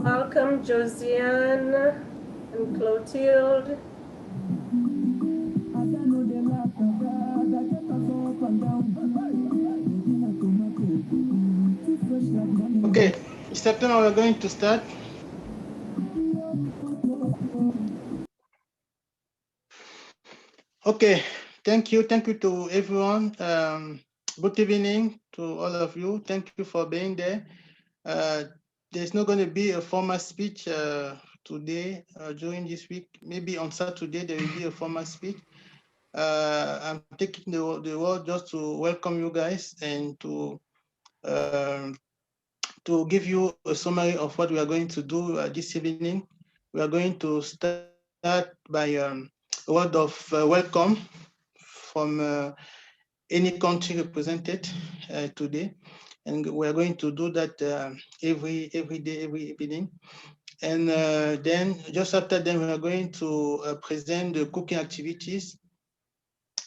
Welcome, Josiane and Clotilde. Okay, September, we're going to start. Okay, thank you to everyone. Good evening to all of you. Thank you for being there. There's not going to be a formal speech today during this week. Maybe on Saturday there will be a formal speech. I'm taking the word just to welcome you guys and to give you a summary of what we are going to do this evening. We are going to start by a word of welcome from any country represented today, and we are going to do that every day, every evening. And then just after that, we are going to present the cooking activities.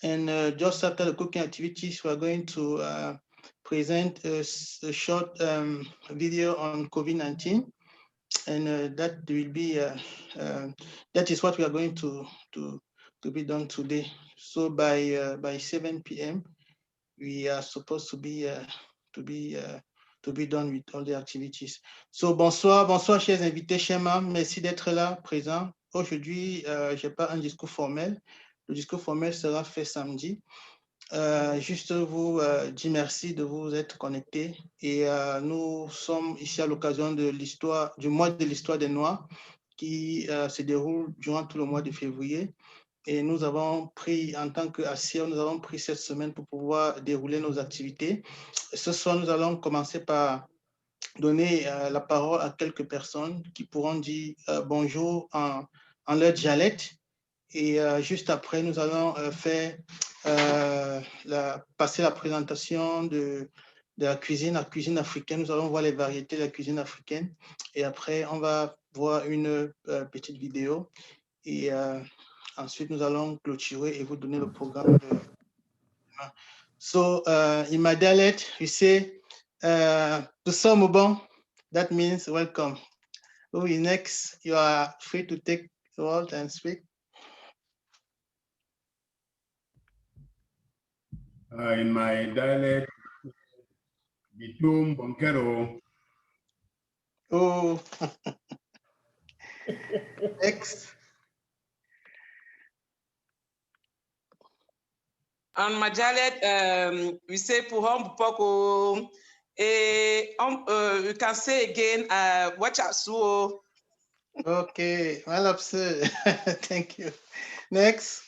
And just after the cooking activities, we are going to present a short video on COVID-19, and that will be that is what we are going to be done today. So by 7 p.m. we are supposed to be done with all the activities. So bonsoir chers invités, chers membres, merci d'être là, présent. Aujourd'hui, j'ai pas un discours formel. Le discours formel sera fait samedi. Juste vous dire merci de vous être connectés, et nous sommes ici à l'occasion de du mois de l'histoire des Noirs qui se déroule durant tout le mois de février, et nous avons pris, en tant qu'ASIR, nous avons pris cette semaine pour pouvoir dérouler nos activités. Ce soir, nous allons commencer par donner la parole à quelques personnes qui pourront dire bonjour en leur dialecte. Et juste après, nous allons passer la présentation de la cuisine africaine. Nous allons voir les variétés de la cuisine africaine. Et après, on va voir une petite vidéo. Et ensuite, nous allons clôturer et vous donner le programme. So, in my dialect, we say, "Tusomubon." That means welcome. Who is next? You are free to take the word and speak. In my dialect, Bitum Bonkero. Oh, next. En Majalet, we say Puhom Poko. You can say again, watch out. So. Okay, well, sir. Thank you. Next.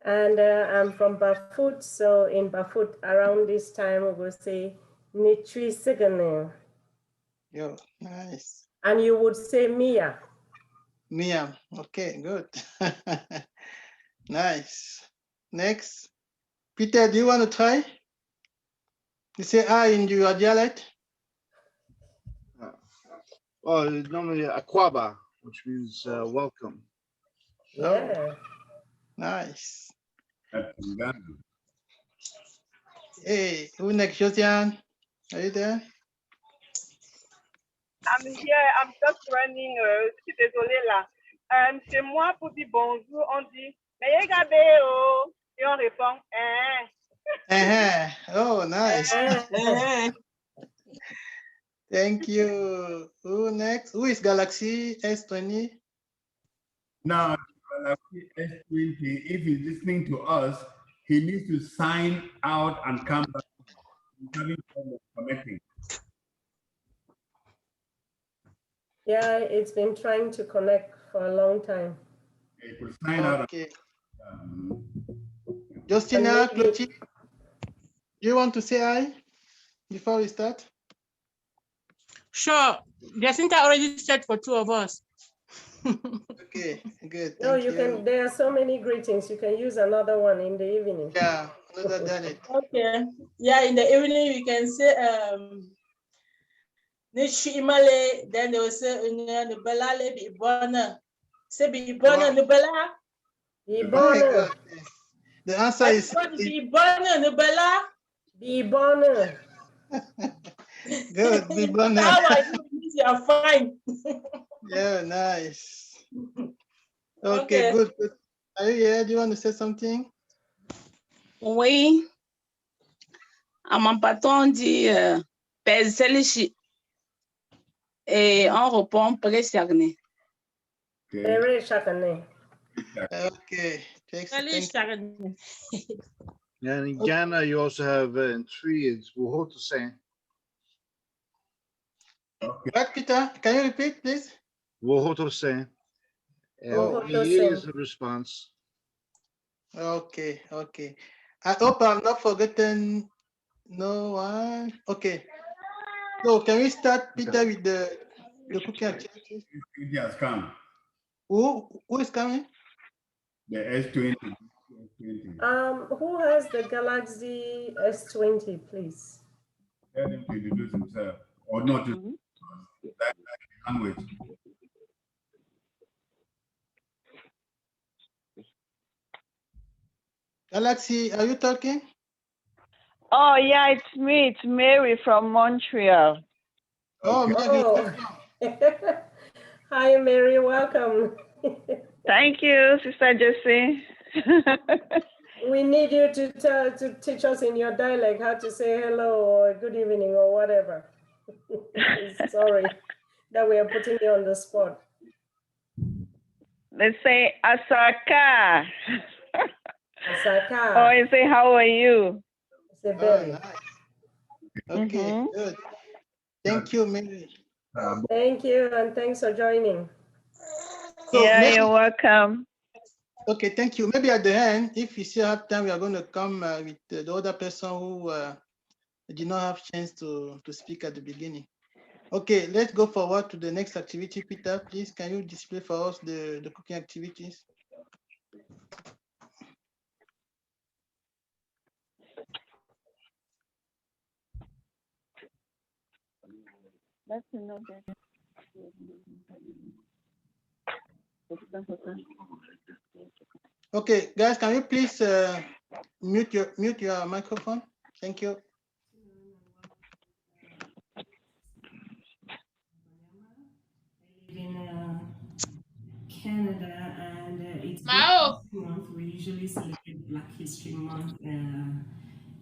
And I'm from Bafut, so in Bafut, around this time, we will say Nitri Sigane. Yo, nice. And you would say Mia. Mia, okay, good. Nice. Next. Peter, do you want to try? You say I in your dialect? Oh, normally Aquaba, which means welcome. Yeah. Oh, nice. Uganda. Hey, who next, Josiane? Are you there? I'm here, I'm just running. Je suis désolée là. Chez moi, pour dire bonjour, on dit Meyegabeo. Et on répond Oh, nice. Thank you. Who next? Who is Galaxy S20? Now, Galaxy S20, if he's listening to us, he needs to sign out and come back. He's having trouble connecting. Yeah, it's been trying to connect for a long time. He could sign out. Okay. Um, Justina, Clotilde, you want to say hi before we start? Sure. Jacinta already said for two of us. Okay, good. No, Thank you can. There are so many greetings. You can use another one in the evening. Yeah, another dialect. Okay. Yeah, in the evening we can say Nishi Imale, then they will say Nubalale Bibona. Say Bibona Nubala. Bibona. The answer is Bibona Nubala. Bibona. good. Bibona. How are you? You are fine. Yeah, nice. Okay, good. Are you here? Do you want to say something? Oui. En partant dit Pezelishi et on répond Pré-Chagné. Pré-Chagné. Okay. Thank you. And in Ghana, you also have in three, it's Wuhotose. What, Peter? Can you repeat, please? Wuhotose. Wuhotose. Here is the response. Okay, okay. I hope I'm not forgetting no one. Okay. So can we start, Peter, with the cooking activities? He has come. Who is coming? The S20. Who has the Galaxy S20, please? Tell him to introduce himself or not to that language. Galaxy, are you talking? Oh, yeah, it's me. It's Mary from Montreal. Oh, Mary. Oh. Hi, Mary. Welcome. Thank you, Sister Jessie. We need you to teach us in your dialect how to say hello or good evening or whatever. Sorry that we are putting you on the spot. They say Asaka. Asaka. Or you say, how are you? It's a berry. Nice. Okay, good. Thank you, Mary. Thank you, and thanks for joining. So yeah, maybe, you're welcome. Okay, thank you. Maybe at the end, if we still have time, we are going to come with the other person who did not have chance to speak at the beginning. Okay, let's go forward to the next activity. Peter, please, can you display for us the cooking activities? That's another. Okay, guys, can you please mute your microphone? Thank you. In Canada, and it's Mao. Black History Month. We usually celebrate Black History Month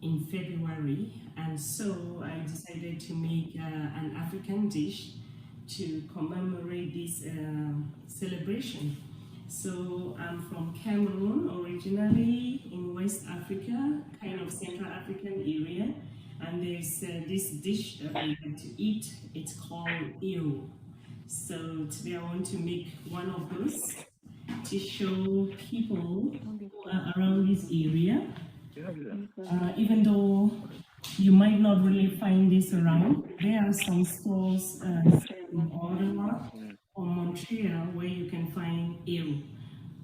in February, and so I decided to make an African dish to commemorate this celebration. So I'm from Cameroon, originally in West Africa, kind of Central African area, and there's this dish that we like to eat. It's called eo. So today I want to make one of those to show people who are around this area. Even though you might not really find this around, there are some stores in Ottawa or Montreal where you can find eel.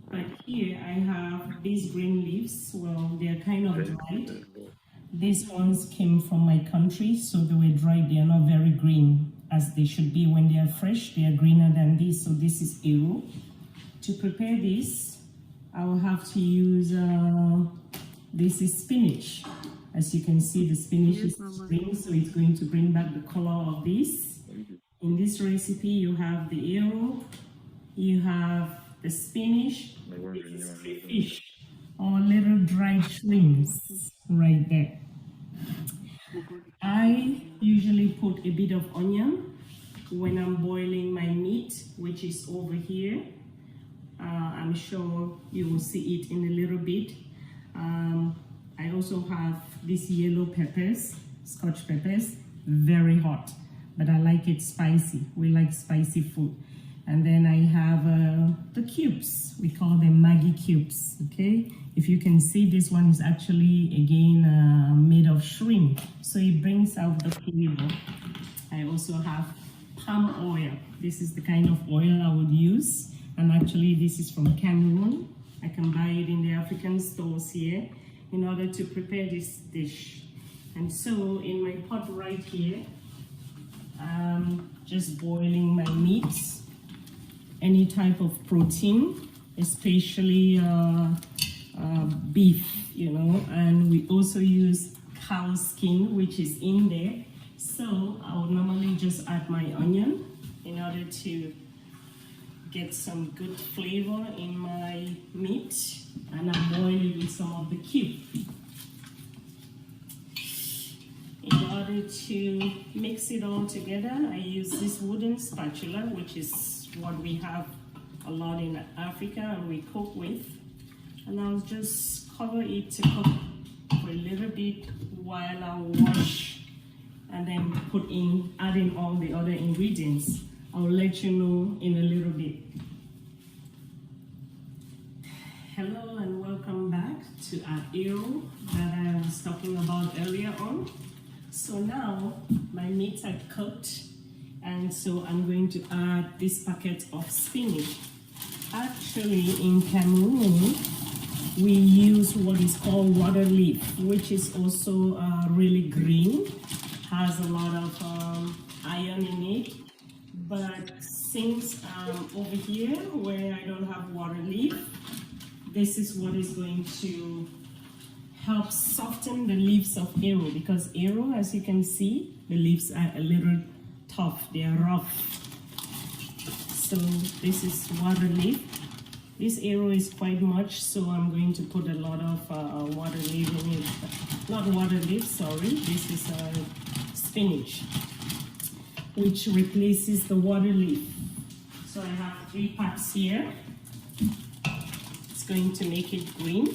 But here I have these green leaves. Well, they're kind of dried. These ones came from my country, so they were dried. They are not very green as they should be. When they are fresh, they are greener than this. So this is eel. To prepare this, I will have to use, this is spinach. As you can see, the spinach is green, so it's going to bring back the color of this. In this recipe, you have the eel, you have the spinach, this is crayfish, or little dried shrimps right there. I usually put a bit of onion when I'm boiling my meat, which is over here. I'm sure you will see it in a little bit. I also have these yellow peppers, Scotch peppers, very hot, but I like it spicy. We like spicy food. And then I have the cubes. We call them Maggie Cubes, okay? If you can see, this one is actually, again, made of shrimp. So it brings out the flavor. I also have palm oil. This is the kind of oil I would use. And actually, this is from Cameroon. I can buy it in the African stores here in order to prepare this dish. And so in my pot right here, I'm just boiling my meats. Any type of protein, especially beef, you know, and we also use cow skin, which is in there. So I would normally just add my onion in order to get some good flavor in my meat, and I'm boiling with some of the cube. In order to mix it all together, I use this wooden spatula, which is what we have a lot in Africa and we cook with. And I'll just cover it to cook for a little bit while I wash and then add in all the other ingredients. I'll let you know in a little bit. Hello and welcome back to our arrow that I was talking about earlier on. So now my meats are cooked, and so I'm going to add this packet of spinach. Actually, in Cameroon, we use what is called water leaf, which is also really green, has a lot of iron in it. But since over here, where I don't have water leaf, this is what is going to help soften the leaves of arrow, because arrow, as you can see, the leaves are a little tough, they are rough. So this is water leaf. This arrow is quite much, so I'm going to put a lot of water leaf in it. Not water leaf, sorry, this is spinach, which replaces the water leaf. So I have 3 packs here. It's going to make it green.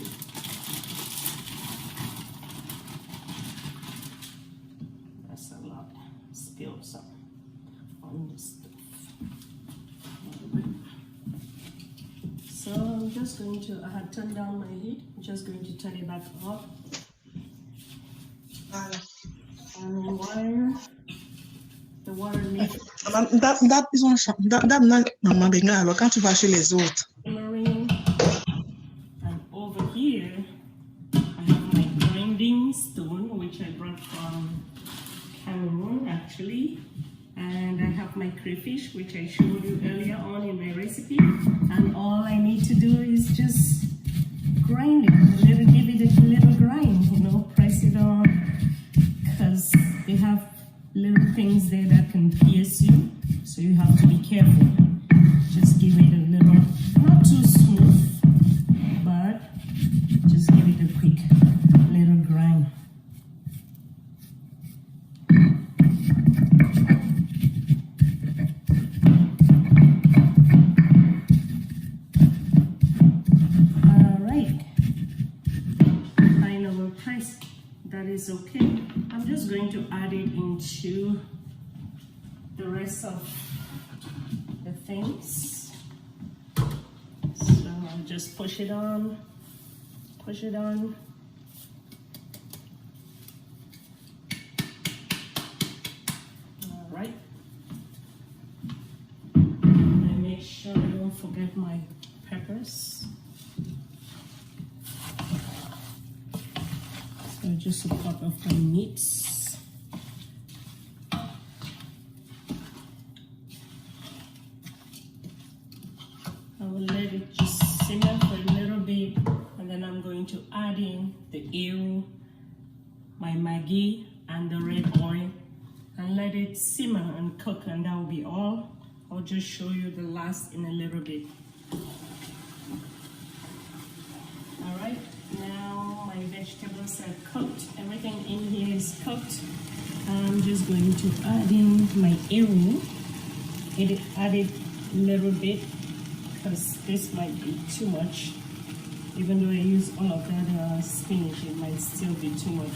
That's a lot. Spill some on the stuff. So I'm just going to, I had turned down my heat. I'm just going to turn it back up. And while the water leaf simmering, and over here I have my grinding stone, which I brought from Cameroon actually, and I have my crayfish, which I showed you earlier on in my recipe, and all I need to do is just grind it a little, give it a little grind, you know, press it on, because they have little things there that can pierce you, so you have to be careful. Just give it a little, not too smooth, but just give it a quick little grind. That is okay. I'm just going to add it into the rest of the things. So I'll just push it on, push it on. All right. And make sure I don't forget my peppers. Just a pot of my meats. I will let it just simmer for a little bit, and then I'm going to add in the arrow, my Maggie, and the red oil, and let it simmer and cook, and that will be all. I'll just show you the last in a little bit. All right. Now my vegetables are cooked. Everything in here is cooked. I'm just going to add in my arrow. Add it a little bit because this might be too much. Even though I use all of that spinach, it might still be too much.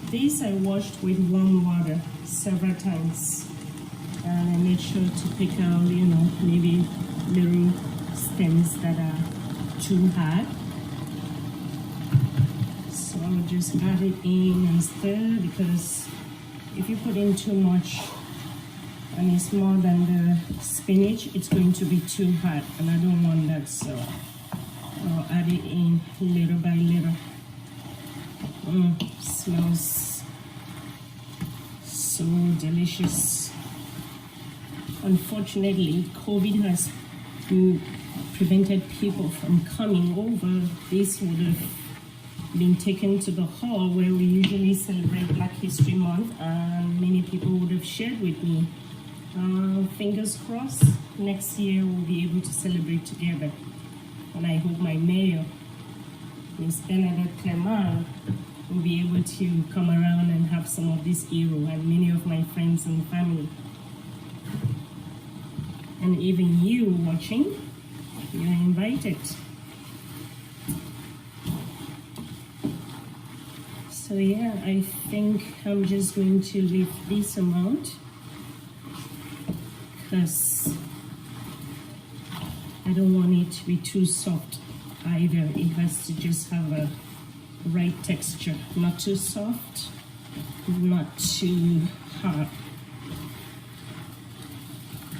This I washed with warm water several times. And I made sure to pick out, maybe little stems that are too hard. So I'll just add it in and stir, because if you put in too much and it's more than the spinach, it's going to be too hard, and I don't want that, so I'll add it in little by little. Smells so delicious. Unfortunately, COVID has prevented people from coming over. This would have been taken to the hall where we usually celebrate Black History Month, and many people would have shared with me. Fingers crossed, next year we'll be able to celebrate together. And I hope my mayor, Ms. Bernadette Clement, will be able to come around and have some of this hero, and many of my friends and family. And even you watching, you're invited. So yeah, I think I'm just going to leave this amount, because I don't want it to be too soft either. It has to just have a right texture, not too soft, not too hard.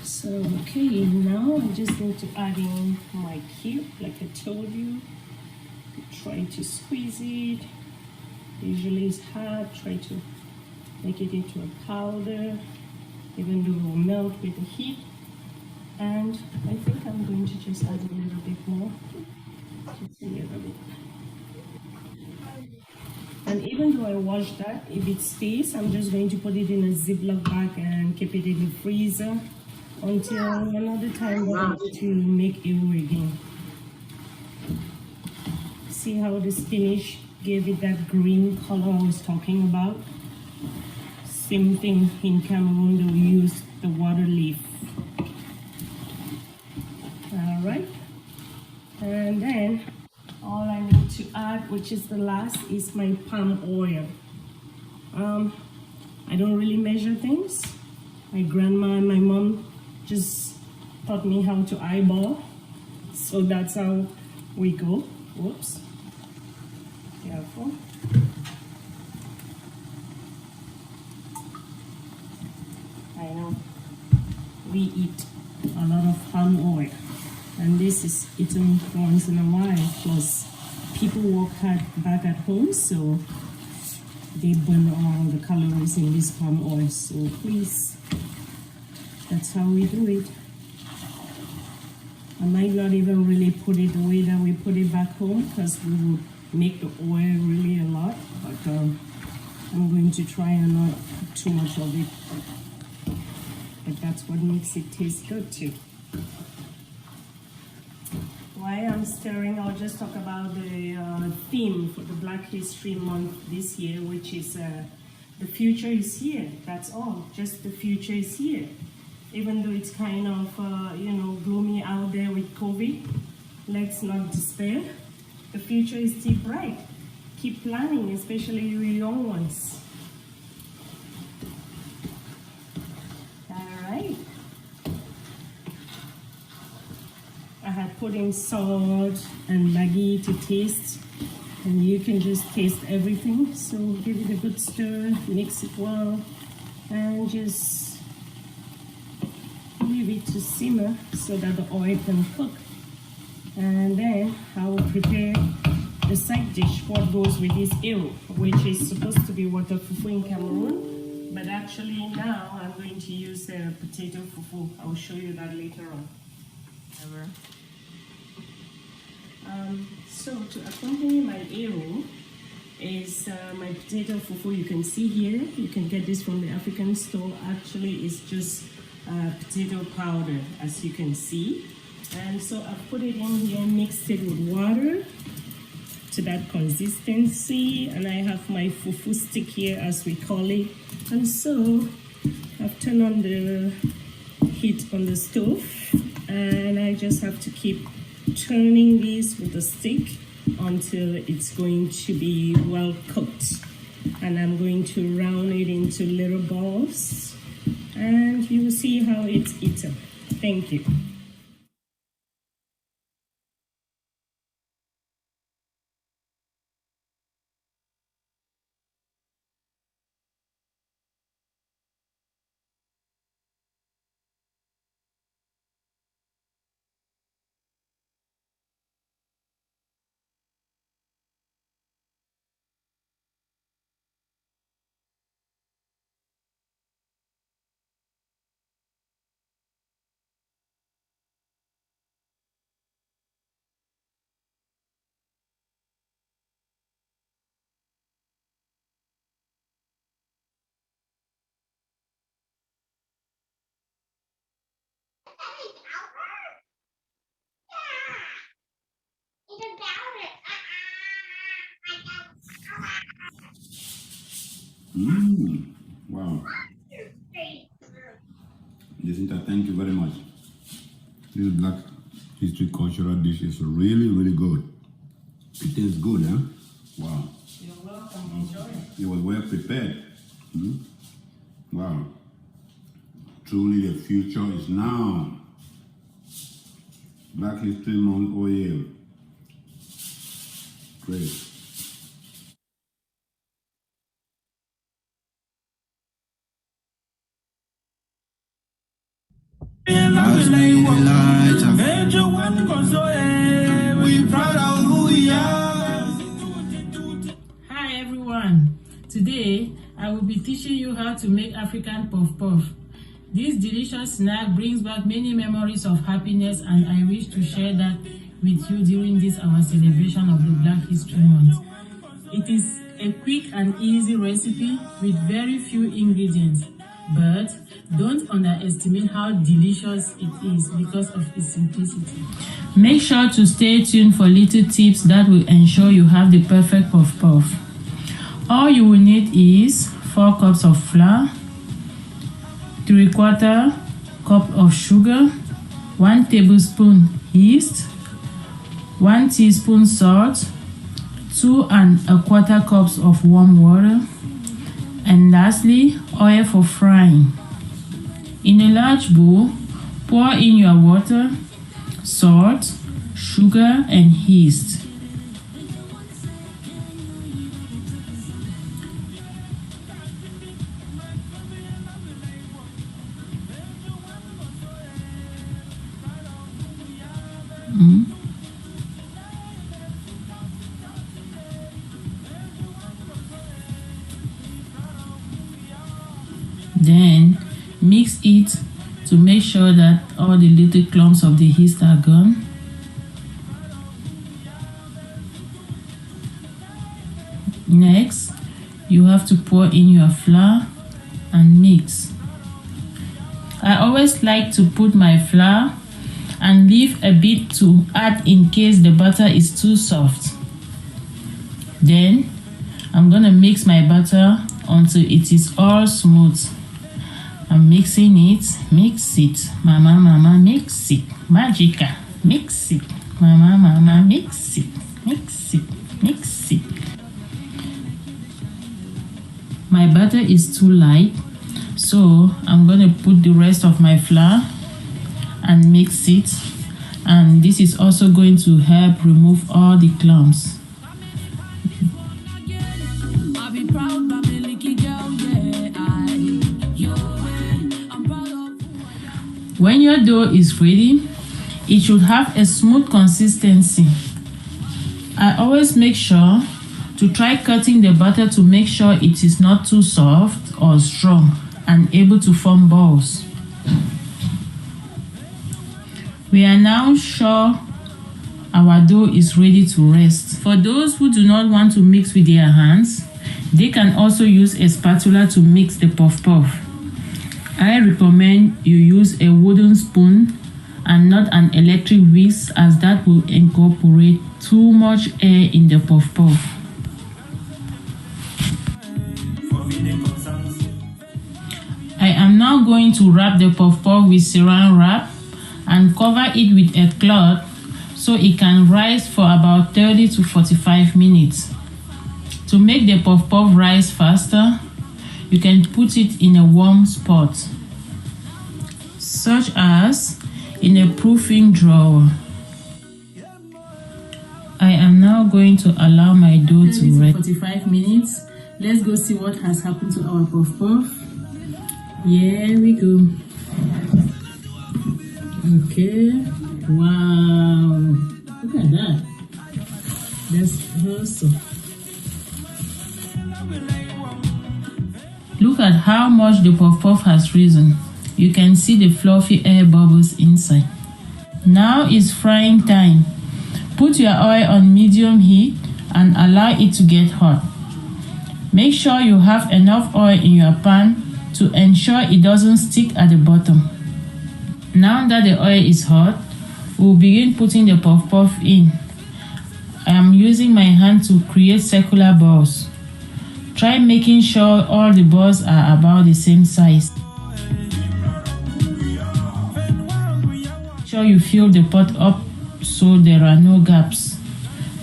So okay, now I just need to add in my cube, like I told you. Try to squeeze it. Usually it's hard. Try to make it into a powder, even though it will melt with the heat. And I think I'm going to just add a little bit more. Just a little bit. And even though I wash that, if it stays, I'm just going to put it in a Ziploc bag and keep it in the freezer until another time we're going to make it again. See how the spinach gave it that green color I was talking about? Same thing in Cameroon, they'll use the water leaf. All right, and then all I need to add, which is the last, is my palm oil. I don't really measure things. My grandma and my mom just taught me how to eyeball, so that's how we go. Whoops, careful. I know we eat a lot of palm oil, and this is eaten once in a while, because people work hard back at home, so they burn all the calories in this palm oil. So please, that's how we do it. I might not even really put it the way that we put it back home, because we would make the oil really a lot, but I'm going to try and not put too much of it. But that's what makes it taste good too. While I'm stirring, I'll just talk about the theme for the Black History Month this year, which is the future is here. That's all, just the future is here. Even though it's kind of, gloomy out there with COVID, let's not despair. The future is still bright. Keep planning, especially you young ones. All right. I had put in salt and Maggie to taste, and you can just taste everything. So give it a good stir, mix it well, and just leave it to simmer so that the oil can cook. And then I will prepare the side dish, what goes with this ero, which is supposed to be water fufu in Cameroon, but actually now I'm going to use potato fufu. I will show you that later on. So to accompany my ero is my potato fufu. You can see here, you can get this from the African store. Actually, it's just potato powder, as you can see. And so I put it in here, mixed it with water to that consistency, and I have my fufu stick here, as we call it. And so I've turned on the heat on the stove, and I just have to keep turning this with the stick until it's going to be well cooked. And I'm going to round it into little balls, and you will see how it's eaten. Thank you. Wow. Jacinta, thank you very much. This Black History cultural dish is really, really good. It tastes good, huh? Wow. You're welcome. Enjoy. It was well prepared. Wow. Truly the future is now. Black History Month, oh yeah. Great. Hi everyone. Today I will be teaching you how to make African puff puff. This delicious snack brings back many memories of happiness, and I wish to share that with you during this our celebration of the Black History Month. It is a quick and easy recipe with very few ingredients, but don't underestimate how delicious it is because of its simplicity. Make sure to stay tuned for little tips that will ensure you have the perfect puff puff. All you will need is 4 cups of flour, 3/4 cup of sugar, 1 tablespoon yeast, 1 teaspoon salt, 2 1/4 cups of warm water, and lastly, oil for frying. In a large bowl, pour in your water, salt, sugar, and yeast. Then mix it to make sure that all the little clumps of the yeast are gone. Next, you have to pour in your flour and mix. I always like to put my flour and leave a bit to add in case the butter is too soft. Then I'm gonna mix my butter until it is all smooth. I'm mixing it. Mix it, mama, mama, mix it. Magica, mix it, mama, mama, mix it, mix it, mix it. My butter is too light, so I'm gonna put the rest of my flour and mix it, and this is also going to help remove all the clumps. When your dough is ready, it should have a smooth consistency. I always make sure to try cutting the butter to make sure it is not too soft or strong and able to form balls. We are now sure our dough is ready to rest. For those who do not want to mix with their hands, they can also use a spatula to mix the puff puff. I recommend you use a wooden spoon and not an electric whisk, as that will incorporate too much air in the puff puff. I am now going to wrap the puff puff with saran wrap and cover it with a cloth so it can rise for about 30 to 45 minutes. To make the puff-puff rise faster, you can put it in a warm spot, such as in a proofing drawer. I am now going to allow my dough to rest. 45 minutes. Let's go see what has happened to our puff-puff. Here we go. Okay. Wow. Look at that. That's awesome. Look at how much the puff-puff has risen. You can see the fluffy air bubbles inside. Now is frying time. Put your oil on medium heat and allow it to get hot. Make sure you have enough oil in your pan to ensure it doesn't stick at the bottom. Now that the oil is hot, we'll begin putting the puff-puff in. I am using my hand to create circular balls. Try making sure all the balls are about the same size. Make sure you fill the pot up so there are no gaps.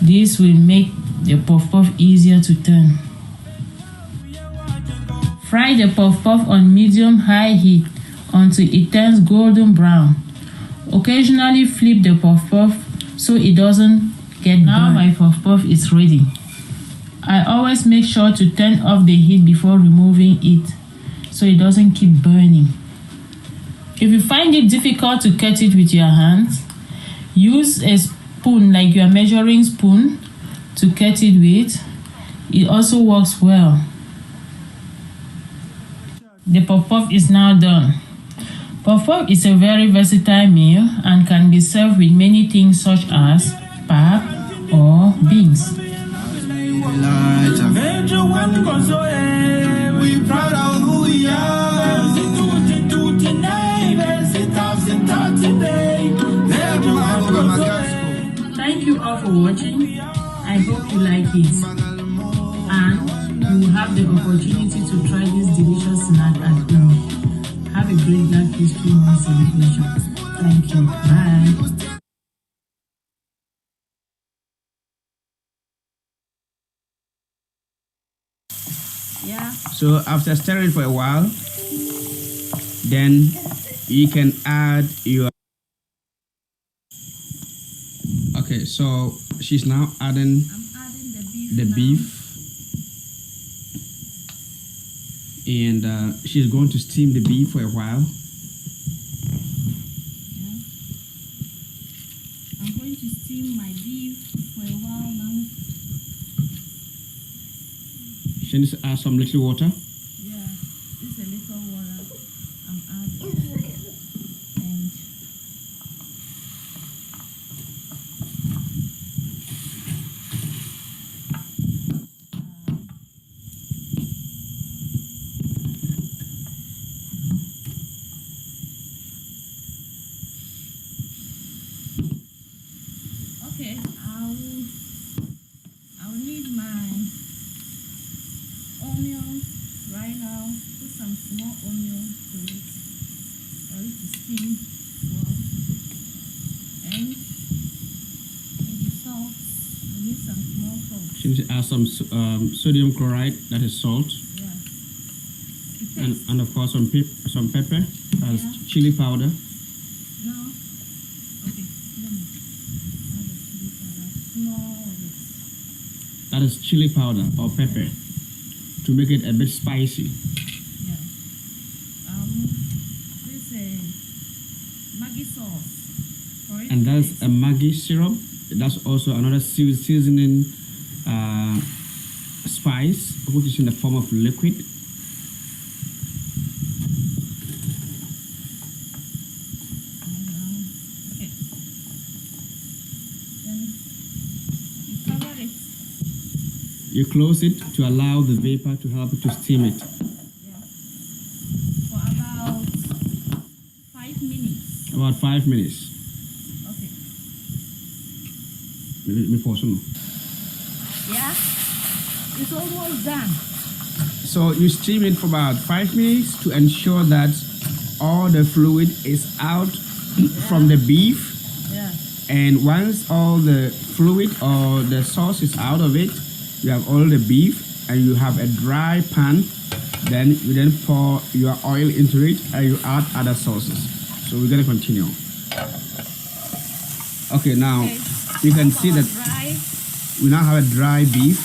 This will make the puff-puff easier to turn. Fry the puff-puff on medium-high heat until it turns golden brown. Occasionally flip the puff-puff so it doesn't get burned. Now my puff-puff is ready. I always make sure to turn off the heat before removing it so it doesn't keep burning. If you find it difficult to cut it with your hands, use a spoon like your measuring spoon to cut it with. It also works well. The puff-puff is now done. Puff-puff is a very versatile meal and can be served with many things such as pap or beans. Thank you all for watching. I hope you like it. And you will have the opportunity to try this delicious snack at home. Have a great Black History Month celebration. Thank you. Bye. Yeah. So after stirring for a while, then you can add your. Okay, so she's now adding the beef. And she's going to steam the beef for a while. Yeah. I'm going to steam my beef for a while now. She needs to add some little water. Yeah, just a little water I'm adding. And okay, I'll need my onions right now. Put some small onions to it for it to steam well. And maybe salt. I need some small salt. She needs to add some sodium chloride, that is salt. Yeah. And of course some pepper, that's chili powder. No. Okay. Let me add the chili powder. Small bit. That is chili powder or pepper to make it a bit spicy. Yeah. This Maggie sauce. For it And that's a Maggie syrup. That's also another seasoning spice, which is in the form of liquid. Okay. Then you cover it. You close it to allow the vapor to help it to steam it. Yeah. For about 5 minutes. About 5 minutes. Okay. Before some. Yeah. It's almost done. So you steam it for about 5 minutes to ensure that all the fluid is out from the beef. Yeah. And once all the fluid or the sauce is out of it, you have all the beef and you have a dry pan, then you then pour your oil into it and you add other sauces. So we're going to continue. Okay, now you can see that we now have a dry beef.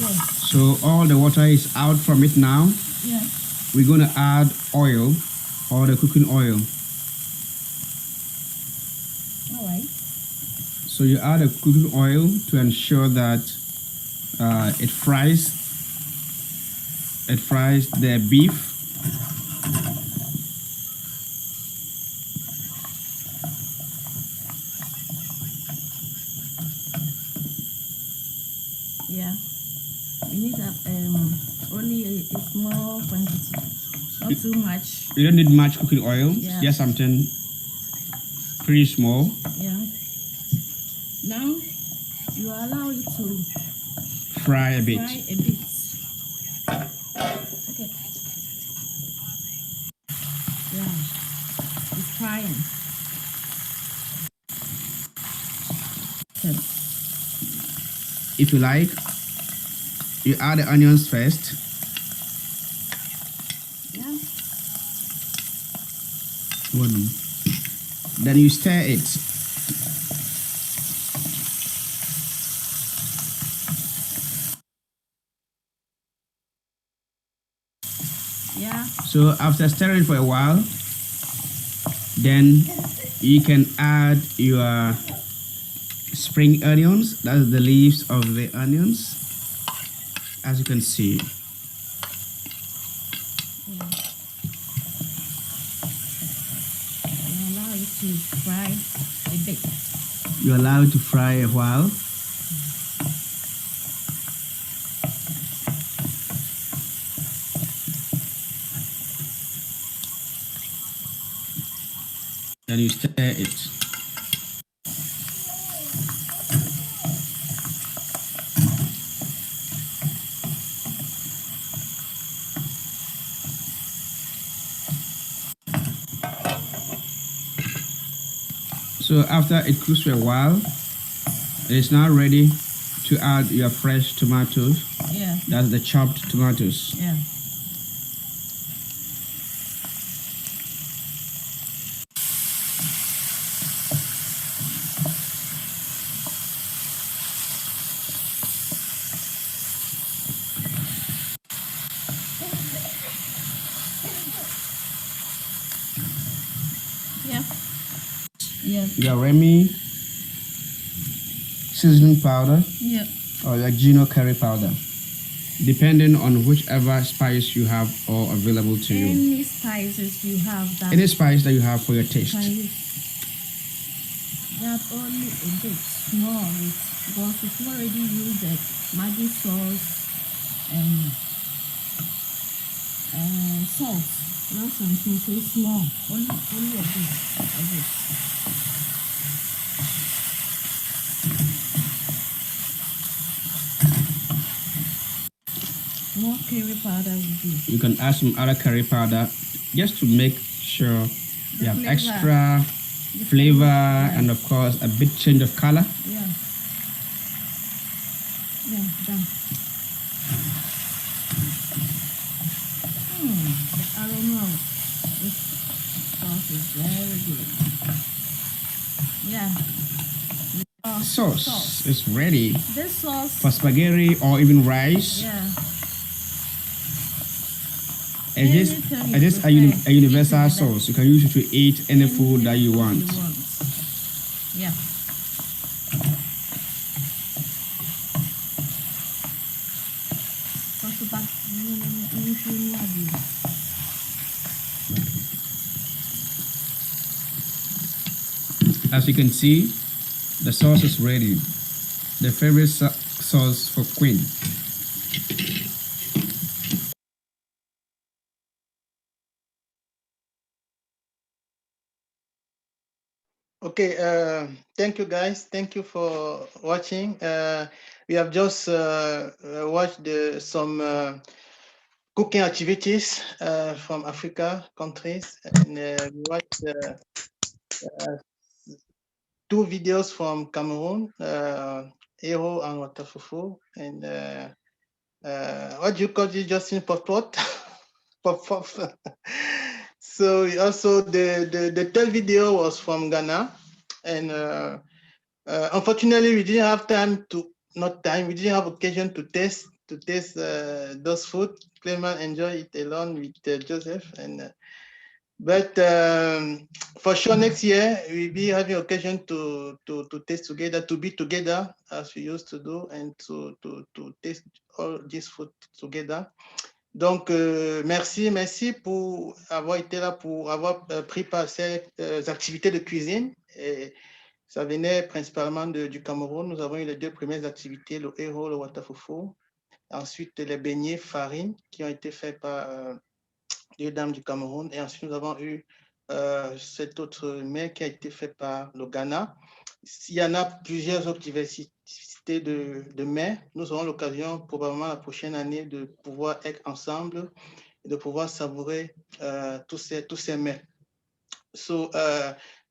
Yes. So all the water is out from it now. Yeah. We're going to add oil or the cooking oil. All right. So you add a cooking oil to ensure that it fries the beef. Yeah. We need only a small quantity, not too much. You don't need much cooking oil, Yeah. just something pretty small. Yeah. Now you allow it to Fry a bit. fry a bit. Okay. Yeah. It's frying. Okay. If you like, you add the onions first. Yeah. Then you stir it. Yeah. So after stirring for a while, then you can add your spring onions. That's the leaves of the onions, as you can see. Yeah. You allow it to fry a bit. You allow it to fry a while. Then you stir it. So after it cooks for a while, it is now ready to add your fresh tomatoes. Yeah. That's the chopped tomatoes. Yeah. Yeah. Yeah. Your Remy seasoning powder Yeah. or your Gino curry powder, depending on whichever spice you have or available to you. Any spices you have that Any spice that you have for your taste. can use. That only a bit small because we've already used the Maggie sauce and salt. Not something so small. Only a bit of it. More curry powder will do. You can add some other curry powder just to make sure you have flavor. extra flavor and of course a bit change of color. Yeah. Yeah, done. The aroma of this sauce is very good. Yeah. Sauce is ready This sauce. for spaghetti or even rice. Yeah. It is Anything it you is a prefer, universal eat it with sauce. You can use it to eat any food that you want. Yeah. As you can see, the sauce is ready. The favorite sauce for Queen. Okay, thank you guys. Thank you for watching. We have just watched some cooking activities from Africa countries, and we watched two videos from Cameroon, Hero and Water Fufu, and what do you call it, Justin? Pop Pop? Pop Pop. So also the third video was from Ghana, and unfortunately we didn't have time to, not time, we didn't have occasion to taste those food. Clement enjoy it alone with Joseph, and but for sure next year we'll be having occasion to taste together, to be together as we used to do, and to taste all this food together. Donc, merci pour avoir été là, pour avoir pris part à ces activités de cuisine. Et ça venait principalement du Cameroun. Nous avons eu les deux premières activités, le héros, le watafufu. Ensuite, les beignets farine qui ont été faits par deux dames du Cameroun. Et ensuite, nous avons eu cet autre mets qui a été fait par le Ghana. Il y en a plusieurs autres diversités de mets. Nous aurons l'occasion, probablement la prochaine année, de pouvoir être ensemble et de pouvoir savourer tous ces mets. So,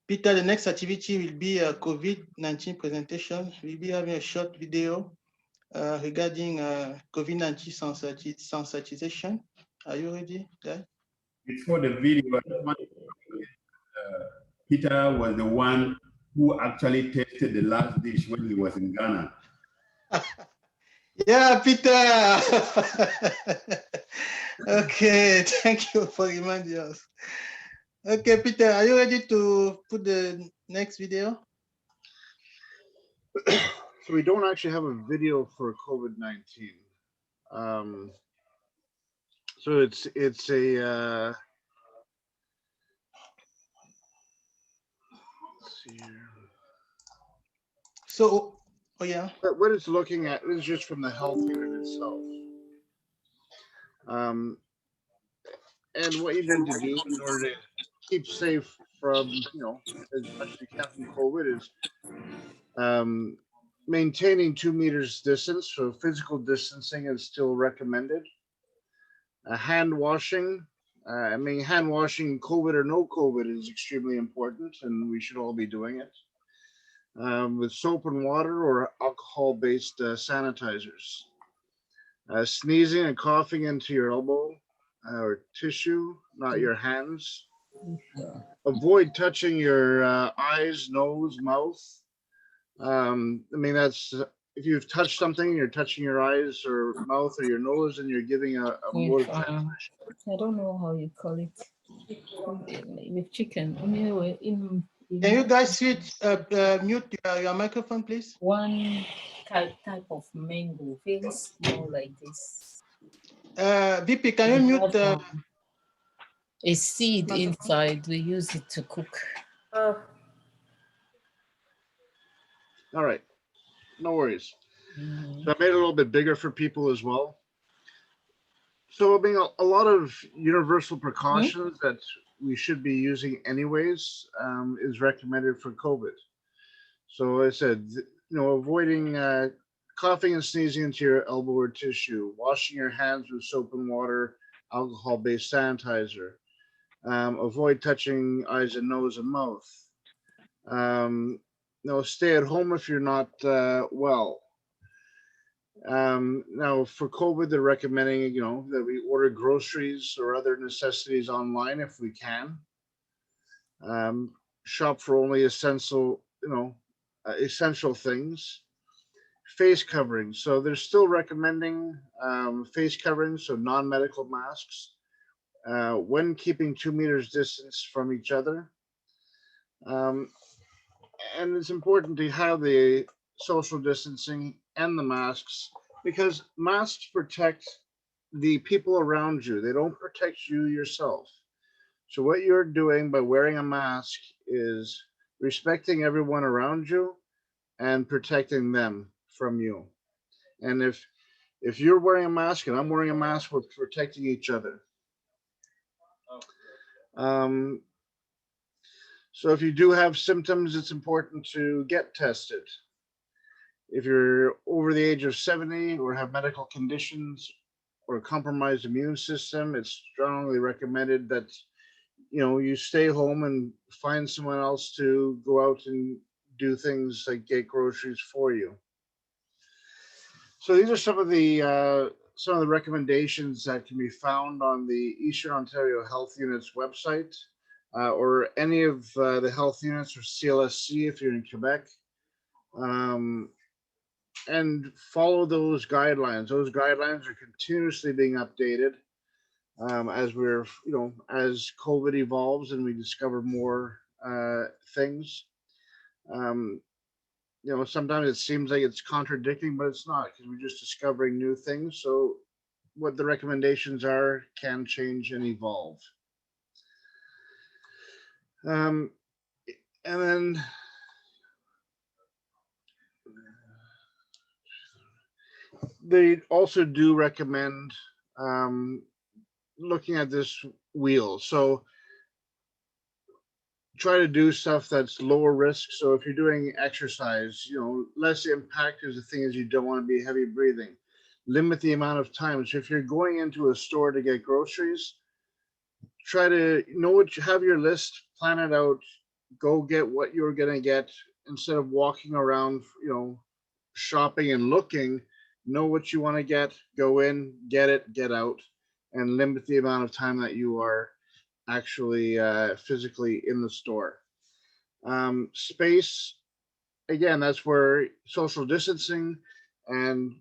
Peter, the next activity will be a COVID-19 presentation. We'll be having a short video regarding COVID-19 sensitization. Are you ready, guys? Before the video, Peter was the one who actually tasted the last dish when he was in Ghana. Yeah, Peter. Okay, thank you for reminding us. Okay, Peter, are you ready to put the next video? So we don't actually have a video for COVID-19. So it's a let's see here. So, oh yeah. But what it's looking at is just from the health unit itself. And what you need to do in order to keep safe from, as much as you can from COVID is maintaining 2 meters distance. So physical distancing is still recommended. Hand washing. Hand washing, COVID or no COVID, is extremely important, and we should all be doing it. With soap and water or alcohol-based sanitizers. Sneezing and coughing into your elbow or tissue, not your hands. Avoid touching your eyes, nose, mouth. That's if you've touched something, you're touching your eyes or mouth or your nose, and you're giving a mode of transmission. I don't know how you call it with chicken. Anyway, can you guys switch mute your microphone, please? One type of mango, very small like this. VP, can you mute a seed inside? We use it to cook. All right, no worries. So I made it a little bit bigger for people as well. So a lot of universal precautions that we should be using anyways is recommended for COVID. So I said, avoiding coughing and sneezing into your elbow or tissue, washing your hands with soap and water, alcohol-based sanitizer, avoid touching eyes and nose and mouth. Stay at home if you're not well. Now for COVID, they're recommending, that we order groceries or other necessities online if we can. Shop for only essential things. Face coverings. So they're still recommending face coverings, so non-medical masks, when keeping 2 meters distance from each other. And it's important to have the social distancing and the masks, because masks protect the people around you. They don't protect you yourself. So what you're doing by wearing a mask is respecting everyone around you and protecting them from you. And if you're wearing a mask and I'm wearing a mask, we're protecting each other. So if you do have symptoms, it's important to get tested. If you're over the age of 70 or have medical conditions or a compromised immune system, it's strongly recommended that you stay home and find someone else to go out and do things like get groceries for you. So these are some of the recommendations that can be found on the Eastern Ontario Health Unit's website, or any of the health units or CLSC if you're in Quebec. And follow those guidelines. Those guidelines are continuously being updated as as COVID evolves and we discover more things. Sometimes it seems like it's contradicting, but it's not, because we're just discovering new things. So what the recommendations are can change and evolve. And then they also do recommend looking at this wheel. So try to do stuff that's lower risk. So if you're doing exercise, less impact is the thing is you don't want to be heavy breathing. Limit the amount of time. So if you're going into a store to get groceries, try to have your list, plan it out, go get what you're gonna get instead of walking around, shopping and looking. Know what you want to get, go in, get it, get out, and limit the amount of time that you are actually physically in the store. Space, again, that's where social distancing and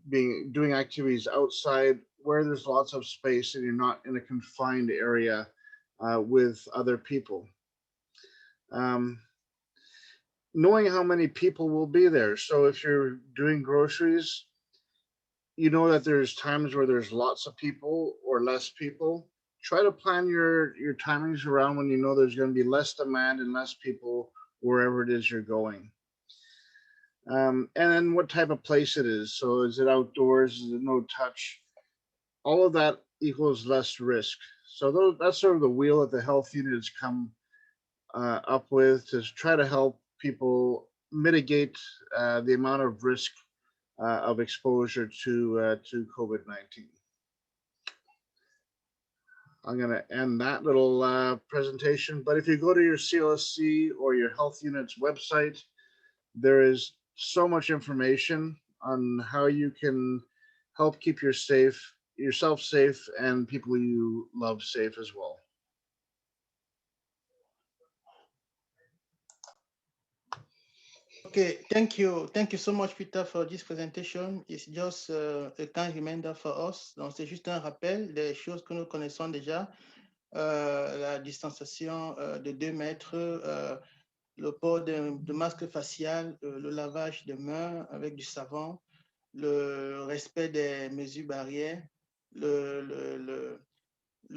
doing activities outside where there's lots of space and you're not in a confined area with other people. Knowing how many people will be there. So if you're doing groceries, that there's times where there's lots of people or less people. Try to plan your timings around when there's going to be less demand and less people wherever it is you're going. And then what type of place it is. So is it outdoors? Is it no touch? All of that equals less risk. So that's sort of the wheel that the health unit has come up with to try to help people mitigate the amount of risk of exposure to COVID-19. I'm going to end that little presentation, but if you go to your CLSC or your health unit's website, there is so much information on how you can help keep yourself safe and people you love safe as well. Okay, thank you so much, Peter, for this presentation. It's just a kind reminder for us. Donc, c'est juste un rappel des choses que nous connaissons déjà. La distanciation de 2 mètres, le port de masque facial, le lavage de mains avec du savon, le respect des mesures barrières, le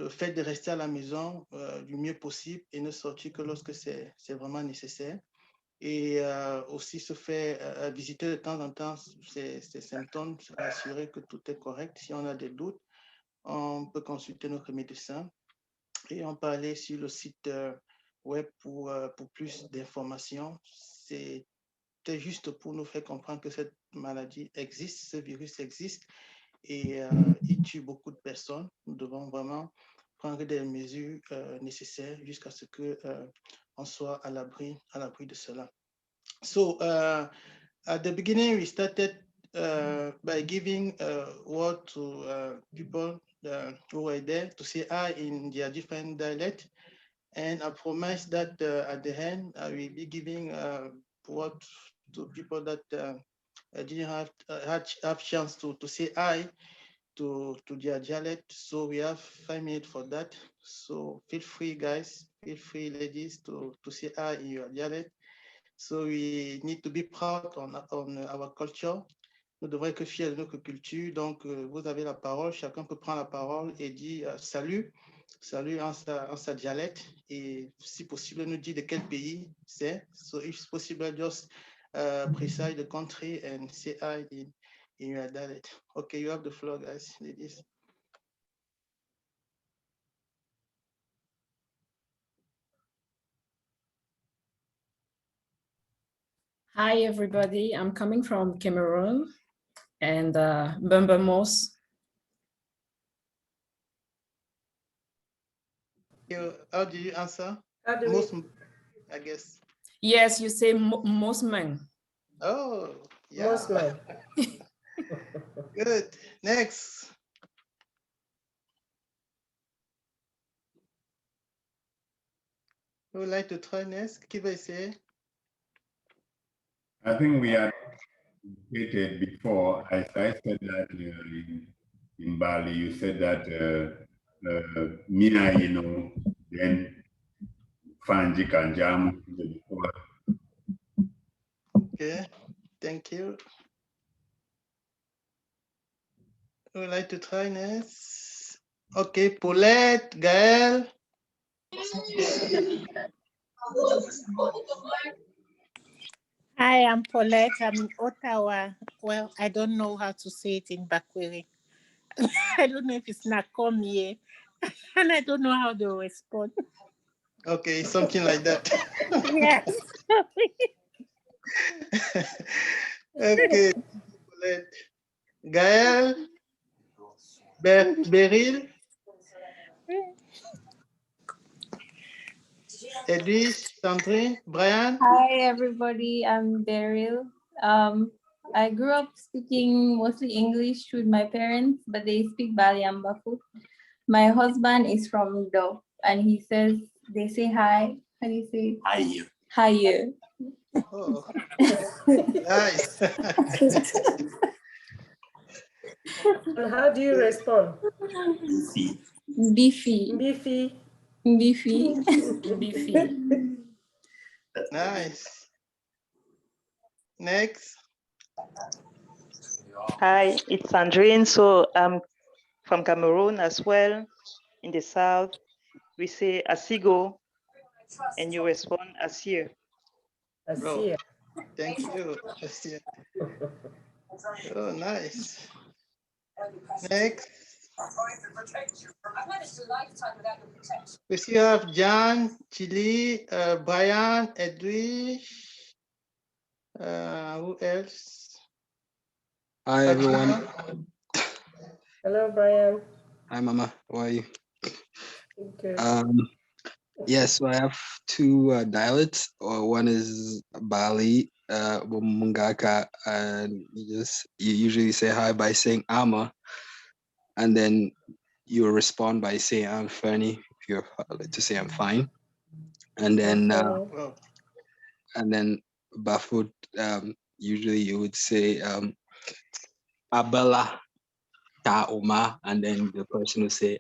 fait de rester à la maison du mieux possible et ne sortir que lorsque c'est vraiment nécessaire. Et aussi se faire visiter de temps en temps ces symptômes, s'assurer que tout est correct. Si on a des doutes, on peut consulter notre médecin et en parler sur le site web pour plus d'informations. C'était juste pour nous faire comprendre que cette maladie existe, ce virus existe et il tue beaucoup de personnes. Nous devons vraiment prendre des mesures nécessaires jusqu'à ce qu'on soit à l'abri de cela. So at the beginning, we started by giving word to people who were there to say hi in their different dialects. And I promised that at the end, I will be giving word to people that didn't have chance to say hi to their dialect. So we have 5 minutes for that. So feel free, guys, feel free, ladies, to say hi in your dialect. So we need to be proud on our culture. Nous devons être fiers de notre culture. Donc, vous avez la parole. Chacun peut prendre la parole et dire salut en sa dialecte. Et si possible, nous dire de quel pays c'est. So if possible, just precise the country and say hi in your dialect. Okay, you have the floor, guys, ladies. Hi, everybody. I'm coming from Cameroon and Bambamos. How do you answer? How do Most, I guess. Yes, you say Mosman. Oh, yeah. Mosman. Good. Next. Who would like to try next? Qui va essayer? I think we had stated before, I said that in Bali, you said that Mina, you know, then Fanji Kanjam before. Okay, thank you. Who would like to try next? Okay, Paulette, Gaël. Hi, I'm Paulette. I'm in Ottawa. Well, I don't know how to say it in Bakwiri. I don't know if it's Nakomie, and I don't know how to respond. Okay, something like that. Yes. Okay, Paulette. Gaël, Beryl, Edwige, Sandrine, Brian. Hi, everybody. I'm Beryl. I grew up speaking mostly English with my parents, but they speak Bali and Bafu. My husband is from Do, and he says, they say hi. How do you say? Hi. Hi. Oh, nice. And how do you respond? Beefy. Beefy. Beefy. Beefy. Nice. Next. Hi, it's Sandrine. So I'm from Cameroon as well. In the south, we say Asigo, and you respond Asir. Asir. Oh, thank you. Asir. Oh, nice. Next. We still have John, Chili, Brian, Edwige. Who else? Hi, everyone. Hello, Brian. Hi, Mama. How are you? Good. Yes, so I have two dialects. One is Bali, Mungaka, and you usually say hi by saying Ama, and then you respond by saying I'm funny if you're like to say I'm fine, and then Bafut, usually you would say Abala Ta Uma, and then the person will say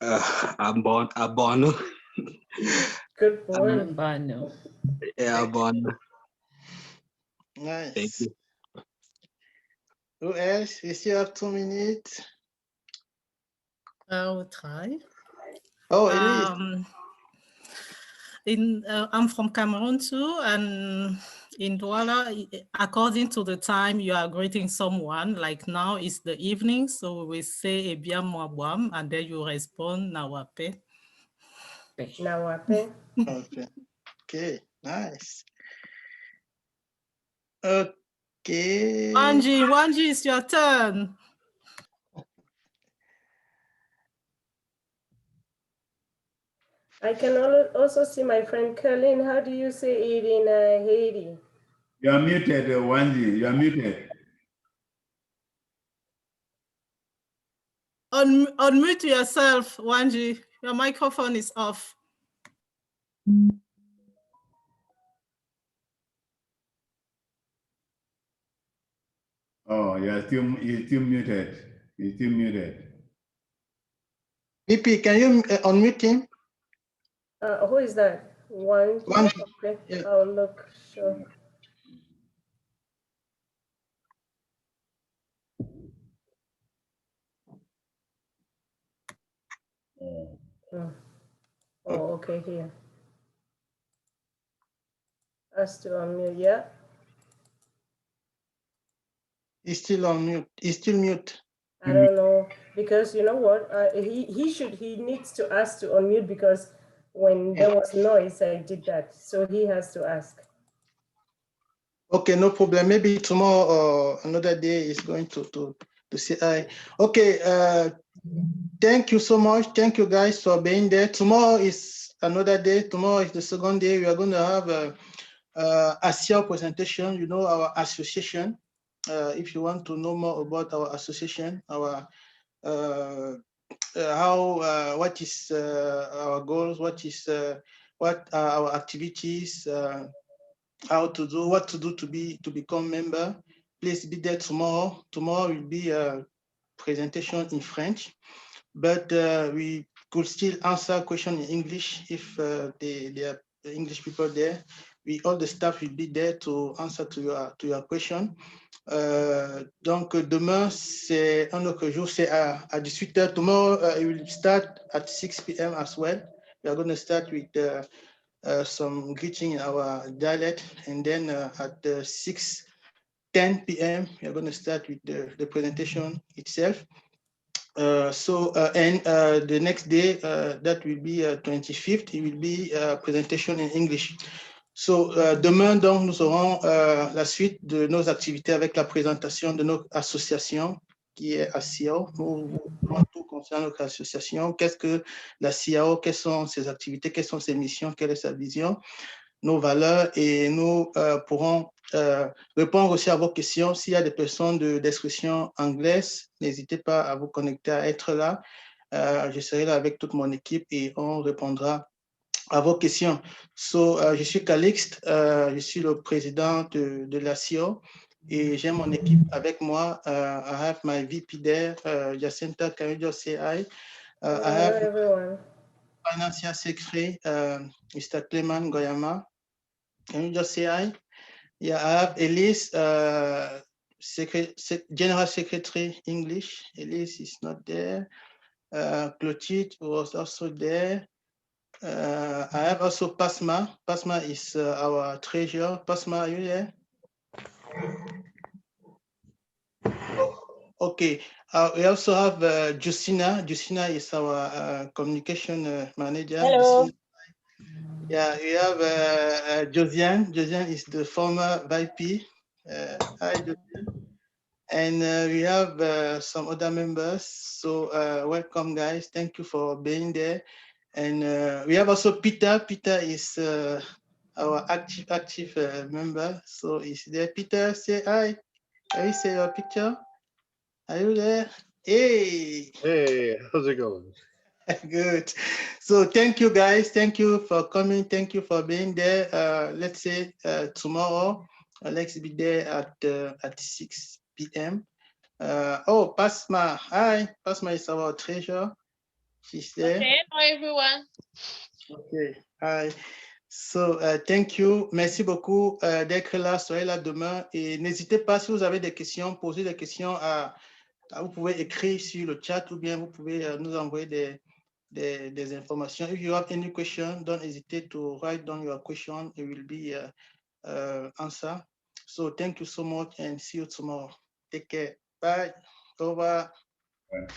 Abono. Good boy. Bono. Yeah, Abono. Nice. Thank you. Who else? We still have 2 minutes. I will try. Oh, Elise. I'm from Cameroon too, and in Douala, according to the time you are greeting someone, like now it's the evening, so we say Ebiam Mwabwam, and then you respond Nawape. Nawape. Okay. Okay, nice. Okay. Wanji, it's your turn. I can also see my friend Colin. How do you say it in Haiti? You are muted, Wanji. You are muted. Unmute yourself, Wanji. Your microphone is off. Oh, you're still muted. You're still muted. BP, can you unmute him? Who is that? One. Okay. Yeah. I'll look. Sure. Oh, okay, here. Us to unmute, yeah. He's still on mute. He's still mute. I don't know, because you know what? He needs to ask to unmute, because when there was noise, I did that. So he has to ask. Okay, no problem. Maybe tomorrow or another day is going to say hi. Okay, thank you so much. Thank you guys for being there. Tomorrow is another day. Tomorrow is the second day. We are going to have ASIO presentation, you know, our association. If you want to know more about our association, our what is our goals, what are our activities, what to do to become member. Please be there tomorrow. Tomorrow will be a presentation in French, but we could still answer questions in English if there are English people there. All the staff will be there to answer to your question. Donc demain c'est un autre jour, c'est à 18h. Tomorrow it will start at 6 p.m. as well. We are going to start with some greeting in our dialect, and then at 6:10 p.m. we are going to start with the presentation itself. And the next day, that will be 25th, it will be a presentation in English. Demain, donc, nous aurons la suite de nos activités avec la présentation de notre association qui est ASIO. Nous tout concernant notre association. Qu'est-ce que la CIAO? Quelles sont ses activités? Quelles sont ses missions? Quelle est sa vision? Nos valeurs, et nous pourrons répondre aussi à vos questions. S'il y a des personnes d'expression anglaise, n'hésitez pas à vous connecter, à être là. Je serai là avec toute mon équipe et on répondra à vos questions. Je suis Calixte, je suis le président de la CIO et j'ai mon équipe avec moi. I have my VP there, Jacinta Carrillo CI. I have everyone. Financial Secretary, Mr. Clement Goyama. Can you just say hi? Yeah, I have Elise, General Secretary English. Elise is not there. Clotilde was also there. I have also Pasma. Pasma is our treasurer. Pasma, are you there? Okay. We also have Justina. Justina is our communication manager. Hello. Justina. Yeah, we have Josiane. Josiane is the former VP. Hi, Josiane. And we have some other members. So welcome, guys. Thank you for being there. And we have also Peter. Peter is our active member. So is there? Peter, say hi. Can you say your picture? Are you there? Hey. Hey, how's it going? Good. So thank you, guys. Thank you for coming. Thank you for being there. Let's say tomorrow, let's be there at 6 p.m. Oh, Pasma. Hi. Pasma is our treasurer. She's there. Okay, hello everyone. Okay. Hi. So, thank you. Merci beaucoup d'être là. Soyez là demain. Et n'hésitez pas, si vous avez des questions, posez des questions vous pouvez écrire sur le chat ou bien vous pouvez nous envoyer des informations. If you have any question, don't hesitate to write down your question. It will be answered. So thank you so much and see you tomorrow. Take care. Bye. Over. Bye.